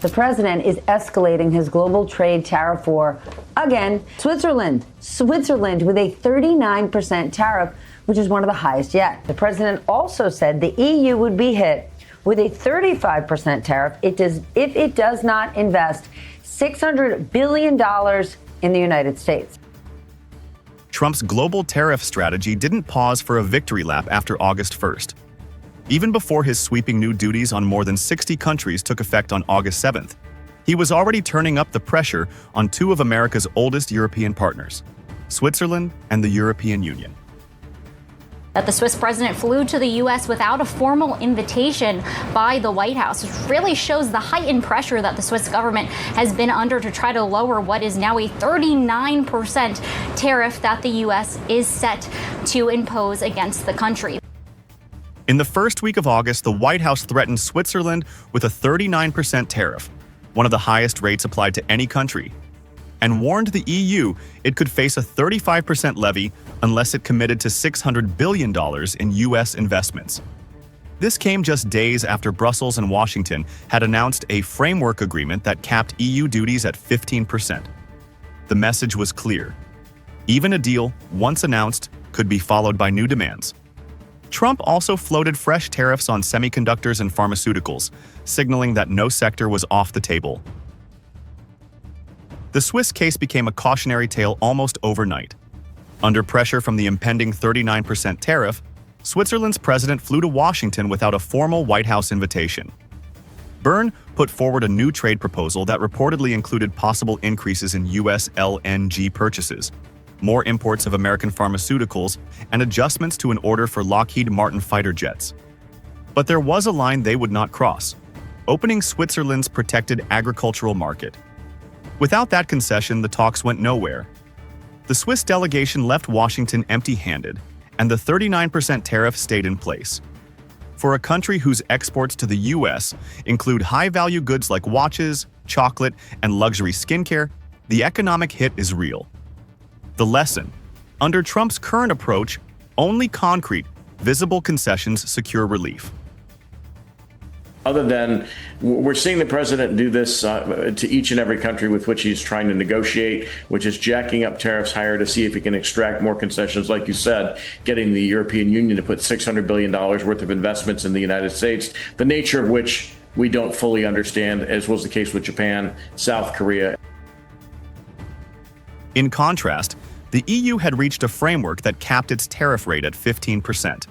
The president is escalating his global trade tariff war again. Switzerland with a 39% tariff, which is one of the highest yet. The president also said the EU would be hit with a 35% tariff if it does not invest $600 billion in the United States. Trump's global tariff strategy didn't pause for a victory lap after August 1st. Even before his sweeping new duties on more than 60 countries took effect on August 7th, he was already turning up the pressure on two of America's oldest European partners, Switzerland and the European Union. That the Swiss president flew to the U.S. without a formal invitation by the White House, which really shows the heightened pressure that the Swiss government has been under to try to lower what is now a 39% tariff that the U.S. is set to impose against the country. In the first week of August, the White House threatened Switzerland with a 39% tariff, one of the highest rates applied to any country, and warned the EU it could face a 35% levy unless it committed to $600 billion in U.S. investments. This came just days after Brussels and Washington had announced a framework agreement that capped EU duties at 15%. The message was clear. Even a deal, once announced, could be followed by new demands. Trump also floated fresh tariffs on semiconductors and pharmaceuticals, signaling that no sector was off the table. The Swiss case became a cautionary tale almost overnight. Under pressure from the impending 39% tariff, Switzerland's president flew to Washington without a formal White House invitation. Bern put forward a new trade proposal that reportedly included possible increases in U.S. LNG purchases, more imports of American pharmaceuticals, and adjustments to an order for Lockheed Martin fighter jets. But there was a line they would not cross: opening Switzerland's protected agricultural market. Without that concession, the talks went nowhere. The Swiss delegation left Washington empty-handed, and the 39% tariff stayed in place. For a country whose exports to the U.S. include high-value goods like watches, chocolate, and luxury skincare, the economic hit is real. The lesson: under Trump's current approach, only concrete, visible concessions secure relief. Other than we're seeing the president do this to each and every country with which he's trying to negotiate, which is jacking up tariffs higher to see if he can extract more concessions. Like you said, getting the European Union to put $600 billion worth of investments in the United States, the nature of which we don't fully understand, as was the case with Japan, South Korea. In contrast, the EU had reached a framework that capped its tariff rate at 15%.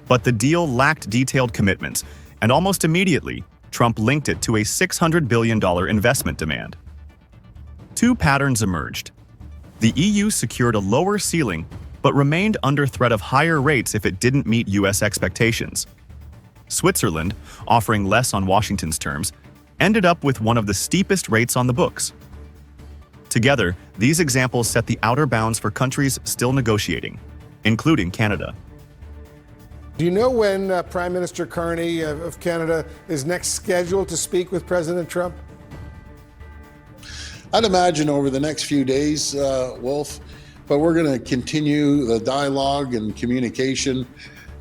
But the deal lacked detailed commitments, and almost immediately, Trump linked it to a $600 billion investment demand. Two patterns emerged. The EU secured a lower ceiling, but remained under threat of higher rates if it didn't meet U.S. expectations. Switzerland, offering less on Washington's terms, ended up with one of the steepest rates on the books. Together, these examples set the outer bounds for countries still negotiating, including Canada. Do you know when Prime Minister Carney of Canada is next scheduled to speak with President Trump? I'd imagine over the next few days, Wolf, but we're going to continue the dialogue and communication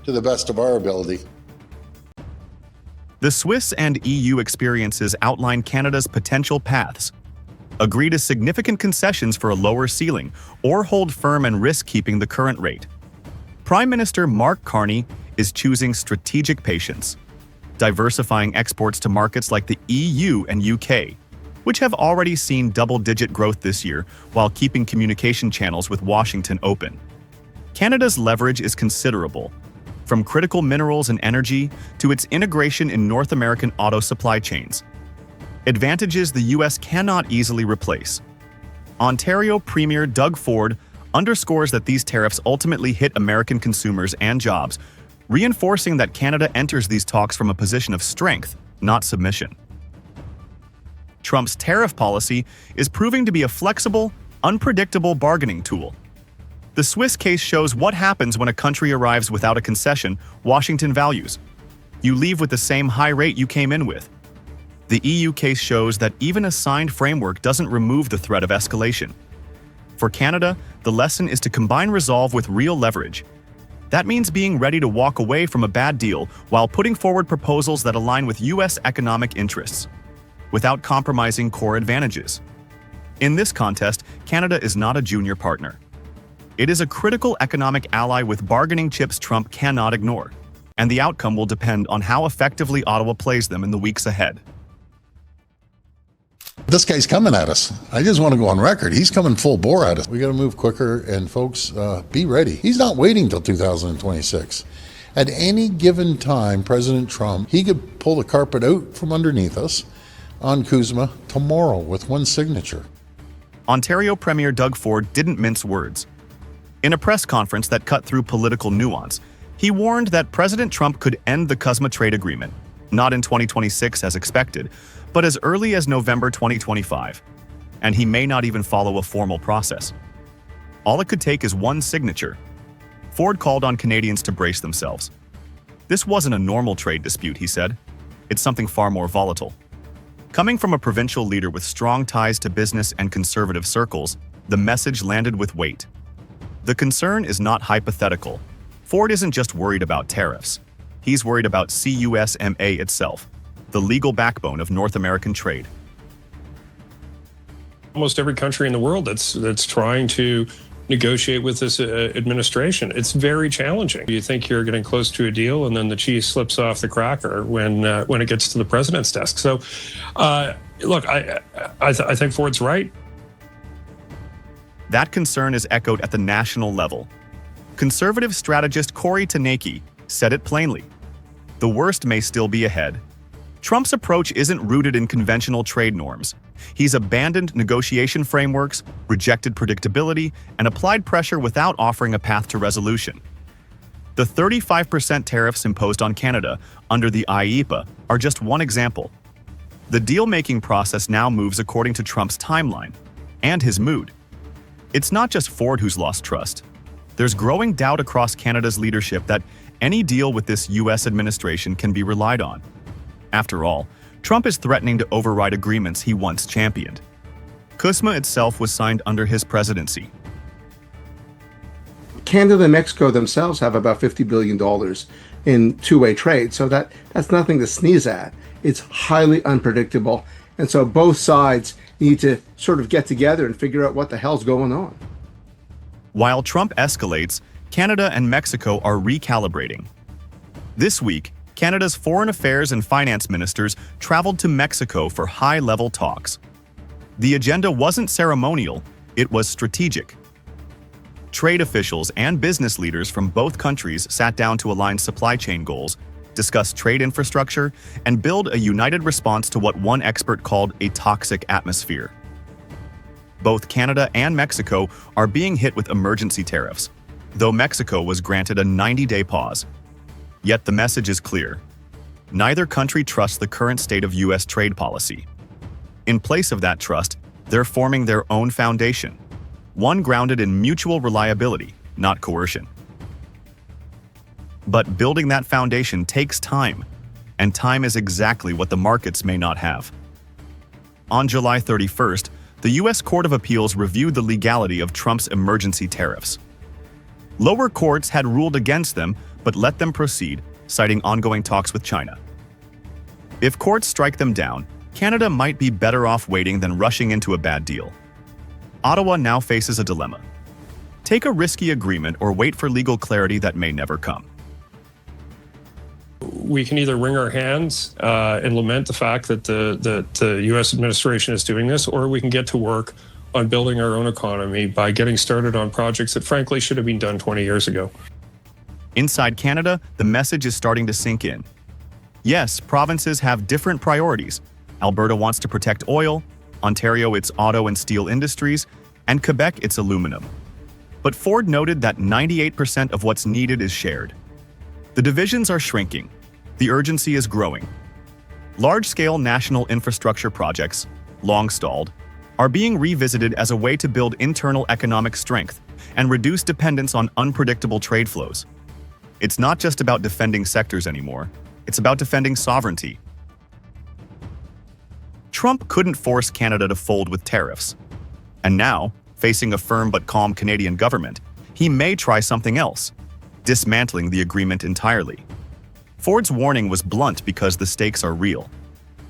to the best of our ability. The Swiss and EU experiences outline Canada's potential paths: agree to significant concessions for a lower ceiling, or hold firm and risk keeping the current rate. Prime Minister Mark Carney is choosing strategic patience, diversifying exports to markets like the EU and UK, which have already seen double-digit growth this year while keeping communication channels with Washington open. Canada's leverage is considerable, from critical minerals and energy to its integration in North American auto supply chains. Advantages the U.S. cannot easily replace. Ontario Premier Doug Ford underscores that these tariffs ultimately hit American consumers and jobs, reinforcing that Canada enters these talks from a position of strength, not submission. Trump's tariff policy is proving to be a flexible, unpredictable bargaining tool. The Swiss case shows what happens when a country arrives without a concession Washington values. You leave with the same high rate you came in with. The EU case shows that even a signed framework doesn't remove the threat of escalation. For Canada, the lesson is to combine resolve with real leverage. That means being ready to walk away from a bad deal while putting forward proposals that align with U.S. economic interests. without compromising core advantages. In this contest, Canada is not a junior partner. It is a critical economic ally with bargaining chips Trump cannot ignore, and the outcome will depend on how effectively Ottawa plays them in the weeks ahead. This guy's coming at us. I just want to go on record. He's coming full bore at us. We got to move quicker, and folks, be ready. He's not waiting till 2026. At any given time, President Trump, he could pull the carpet out from underneath us on CUSMA tomorrow with one signature. Ontario Premier Doug Ford didn't mince words. In a press conference that cut through political nuance, he warned that President Trump could end the CUSMA trade agreement, not in 2026 as expected, but as early as November 2025. And he may not even follow a formal process. All it could take is one signature. Ford called on Canadians to brace themselves. This wasn't a normal trade dispute, he said. It's something far more volatile. Coming from a provincial leader with strong ties to business and conservative circles, the message landed with weight. The concern is not hypothetical. Ford isn't just worried about tariffs. He's worried about CUSMA itself, the legal backbone of North American trade. Almost every country in the world that's trying to negotiate with this administration, it's very challenging. You think you're getting close to a deal, and then the cheese slips off the cracker when it gets to the president's desk. So, look, I think Ford's right. That concern is echoed at the national level. Conservative strategist Corey Tanaki said it plainly. The worst may still be ahead. Trump's approach isn't rooted in conventional trade norms. He's abandoned negotiation frameworks, rejected predictability, and applied pressure without offering a path to resolution. The 35% tariffs imposed on Canada under the IEEPA are just one example. The deal-making process now moves according to Trump's timeline and his mood. It's not just Ford who's lost trust. There's growing doubt across Canada's leadership that any deal with this U.S. administration can be relied on. After all, Trump is threatening to override agreements he once championed. CUSMA itself was signed under his presidency. Canada and Mexico themselves have about $50 billion in two-way trade, so that's nothing to sneeze at. It's highly unpredictable, and so both sides need to sort of get together and figure out what the hell's going on. While Trump escalates, Canada and Mexico are recalibrating. This week, Canada's foreign affairs and finance ministers traveled to Mexico for high-level talks. The agenda wasn't ceremonial, it was strategic. Trade officials and business leaders from both countries sat down to align supply chain goals, discuss trade infrastructure, and build a united response to what one expert called a toxic atmosphere. Both Canada and Mexico are being hit with emergency tariffs, though Mexico was granted a 90-day pause. Yet the message is clear. Neither country trusts the current state of U.S. trade policy. In place of that trust, they're forming their own foundation, one grounded in mutual reliability, not coercion. But building that foundation takes time, and time is exactly what the markets may not have. On July 31st, the U.S. Court of Appeals reviewed the legality of Trump's emergency tariffs. Lower courts had ruled against them, but let them proceed, citing ongoing talks with China. If courts strike them down, Canada might be better off waiting than rushing into a bad deal. Ottawa now faces a dilemma. Take a risky agreement or wait for legal clarity that may never come. We can either wring our hands and lament the fact that the U.S. administration is doing this, or we can get to work on building our own economy by getting started on projects that frankly should have been done 20 years ago. Inside Canada, the message is starting to sink in. Yes, provinces have different priorities. Alberta wants to protect oil, Ontario its auto and steel industries, and Quebec its aluminum. But Ford noted that 98% of what's needed is shared. The divisions are shrinking. The urgency is growing. Large-scale national infrastructure projects, long stalled, are being revisited as a way to build internal economic strength and reduce dependence on unpredictable trade flows. It's not just about defending sectors anymore, it's about defending sovereignty. Trump couldn't force Canada to fold with tariffs. And now, facing a firm but calm Canadian government, he may try something else, dismantling the agreement entirely. Ford's warning was blunt because the stakes are real.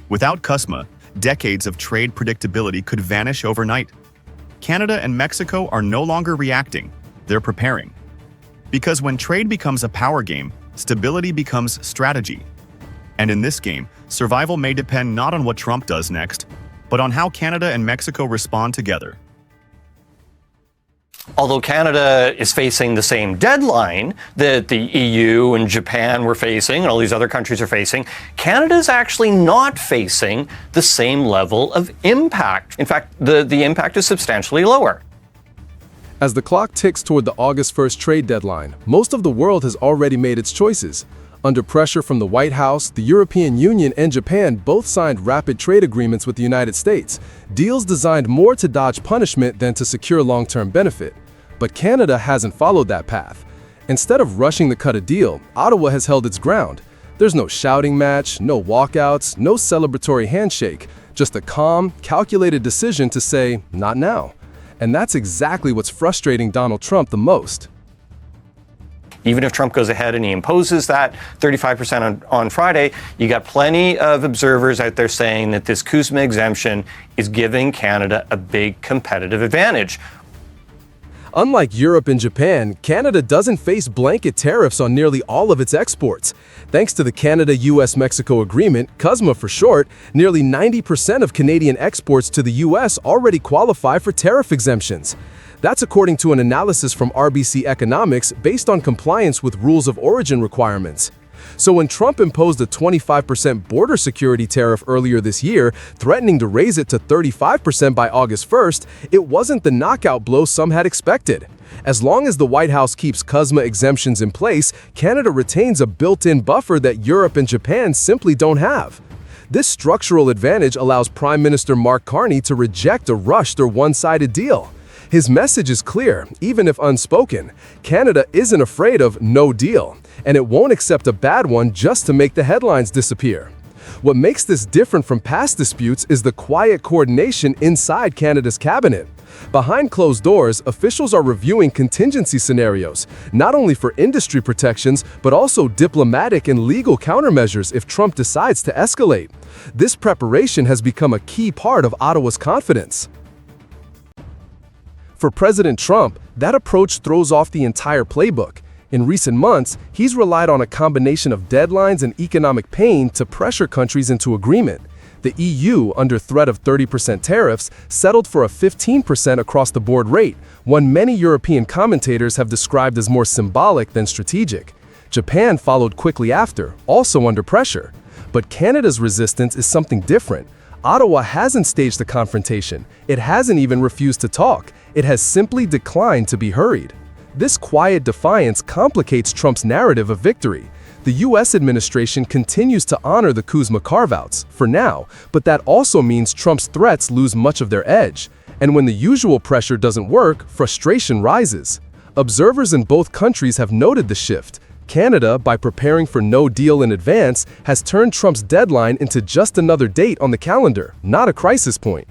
Without CUSMA, decades of trade predictability could vanish overnight. Canada and Mexico are no longer reacting, they're preparing. Because when trade becomes a power game, stability becomes strategy. And in this game, survival may depend not on what Trump does next, but on how Canada and Mexico respond together. Although Canada is facing the same deadline that the EU and Japan were facing and all these other countries are facing, Canada is actually not facing the same level of impact. In fact, the impact is substantially lower. As the clock ticks toward the August 1st trade deadline, most of the world has already made its choices. Under pressure from the White House, the European Union and Japan both signed rapid trade agreements with the United States, deals designed more to dodge punishment than to secure long-term benefit. But Canada hasn't followed that path. Instead of rushing to cut a deal, Ottawa has held its ground. There's no shouting match, no walkouts, no celebratory handshake, just a calm, calculated decision to say, not now. And that's exactly what's frustrating Donald Trump the most. Even if Trump goes ahead and he imposes that 35% on Friday, you got plenty of observers out there saying that this CUSMA exemption is giving Canada a big competitive advantage. Unlike Europe and Japan, Canada doesn't face blanket tariffs on nearly all of its exports. Thanks to the Canada-US-Mexico Agreement, CUSMA for short, nearly 90% of Canadian exports to the US already qualify for tariff exemptions. That's according to an analysis from RBC Economics based on compliance with rules of origin requirements. So when Trump imposed a 25% border security tariff earlier this year, threatening to raise it to 35% by August 1st, it wasn't the knockout blow some had expected. As long as the White House keeps CUSMA exemptions in place, Canada retains a built-in buffer that Europe and Japan simply don't have. This structural advantage allows Prime Minister Mark Carney to reject a rushed or one-sided deal. His message is clear, even if unspoken. Canada isn't afraid of no deal, and it won't accept a bad one just to make the headlines disappear. What makes this different from past disputes is the quiet coordination inside Canada's cabinet. Behind closed doors, officials are reviewing contingency scenarios, not only for industry protections, but also diplomatic and legal countermeasures if Trump decides to escalate. This preparation has become a key part of Ottawa's confidence. For President Trump, that approach throws off the entire playbook. In recent months, he's relied on a combination of deadlines and economic pain to pressure countries into agreement. The EU, under threat of 30% tariffs, settled for a 15% across-the-board rate, one many European commentators have described as more symbolic than strategic. Japan followed quickly after, also under pressure. But Canada's resistance is something different. Ottawa hasn't staged a confrontation. It hasn't even refused to talk. It has simply declined to be hurried. This quiet defiance complicates Trump's narrative of victory. The U.S. administration continues to honor the CUSMA carve-outs, for now, but that also means Trump's threats lose much of their edge. And when the usual pressure doesn't work, frustration rises. Observers in both countries have noted the shift. Canada, by preparing for no deal in advance, has turned Trump's deadline into just another date on the calendar, not a crisis point.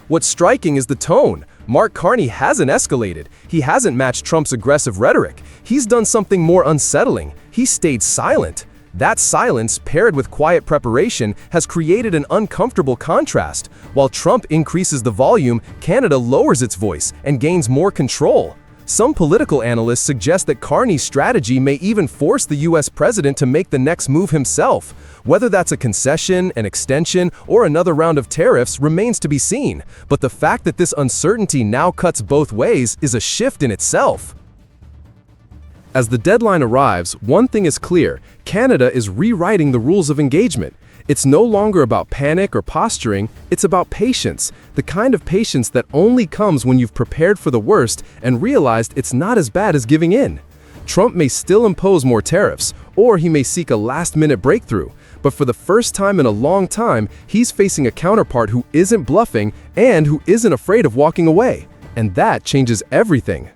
What's striking is the tone. Mark Carney hasn't escalated. He hasn't matched Trump's aggressive rhetoric. He's done something more unsettling. He stayed silent. That silence, paired with quiet preparation, has created an uncomfortable contrast. While Trump increases the volume, Canada lowers its voice and gains more control. Some political analysts suggest that Carney's strategy may even force the U.S. president to make the next move himself. Whether that's a concession, an extension, or another round of tariffs remains to be seen. But the fact that this uncertainty now cuts both ways is a shift in itself. As the deadline arrives, one thing is clear: Canada is rewriting the rules of engagement. It's no longer about panic or posturing, it's about patience, the kind of patience that only comes when you've prepared for the worst and realized it's not as bad as giving in. Trump may still impose more tariffs, or he may seek a last-minute breakthrough, but for the first time in a long time, he's facing a counterpart who isn't bluffing and who isn't afraid of walking away. And that changes everything.